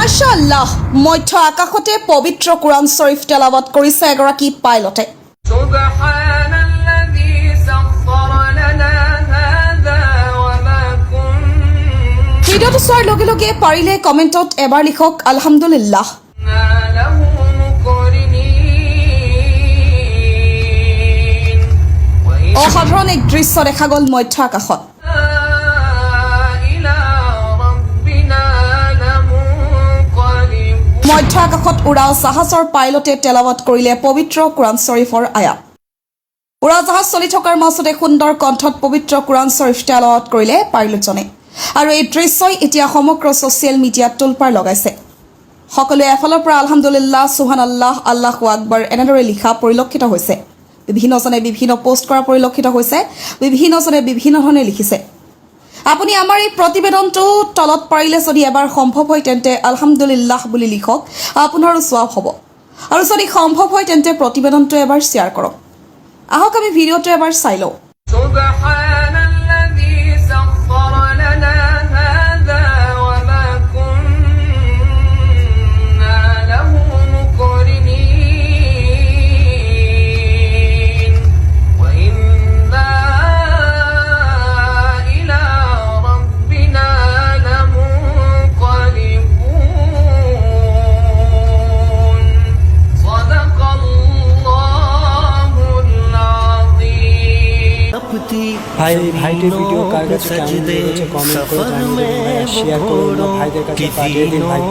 মাশাআল্লাহ মধ্য আকাশতে পবিত্ৰ কুৰাণ শৰীফ তেলাৱত কৰিছে এগৰাকী পাইলটে। সুবহানাল্লাযী সাখখাৰা লানা হাযা ওয়া মা কুন্না ভিডিঅ'টো চোৱাৰ লগে লগে পাৰিলে কমেণ্টত এবাৰ লিখক আলহামদুলিল্লাহ। লাহু মুকৰিনীন অসাধাৰণ এক দৃশ্য দেখা গ'ল মধ্য আকাশত। মধ্য আকাশত উৰা জাহাজৰ পাইলটে তেলাৱত কৰিলে পবিত্ৰ কুৰাণ শৰীফৰ আয়াত। উৰা জাহাজ চলি থকাৰ মাজতে সুন্দৰ কণ্ঠত পবিত্ৰ কুৰাণ শৰীফ তেলাৱত কৰিলে পাইলটজনে। আৰু এই দৃশ্যই এতিয়া সমগ্ৰ ছ'চিয়েল মিডিয়াত তোলপাৰ লগাইছে। সকলোৱে এফালৰ পৰা আলহামদুলিল্লাহ, সুবহানাল্লাহ, আল্লাহু আকবৰ এনেদৰে লিখা পৰিলক্ষিত হৈছে। বিভিন্নজনে বিভিন্ন পোষ্ট কৰা পৰিলক্ষিত হৈছে। বিভিন্নজনে বিভিন্ন ধৰণে লিখিছে। আপুনি আমাৰ এই প্ৰতিবেদনটো তলত পাৰিলে যদি এবাৰ সম্ভৱ হয় তেন্তে আলহামদুলিল্লাহ বুলি লিখক, আপোনাৰো চোৱা হ'ব। আৰু যদি সম্ভৱ হয় তেন্তে প্ৰতিবেদনটো এবাৰ শ্বেয়াৰ কৰক। আহক আমি ভিডিঅ'টো এবাৰ চাই লওঁ। সুবহানাল্লাযী সাখখাৰা লানা হাযা ওয়া মা কুন্না লাহু মুকরিনীন ওয়া ইন্না ইলা রাব্বিনা লামুনকালিবুন সাদাকাল্লাহুল আযীম। ভাইটির ভিডিও কার কাছে কেমন লেগেছে কমেন্ট করে জানিয়ে দেবেন, শেয়ার করে অন্য ভাইদের কাছে পাঠিয়ে দিন ভাই।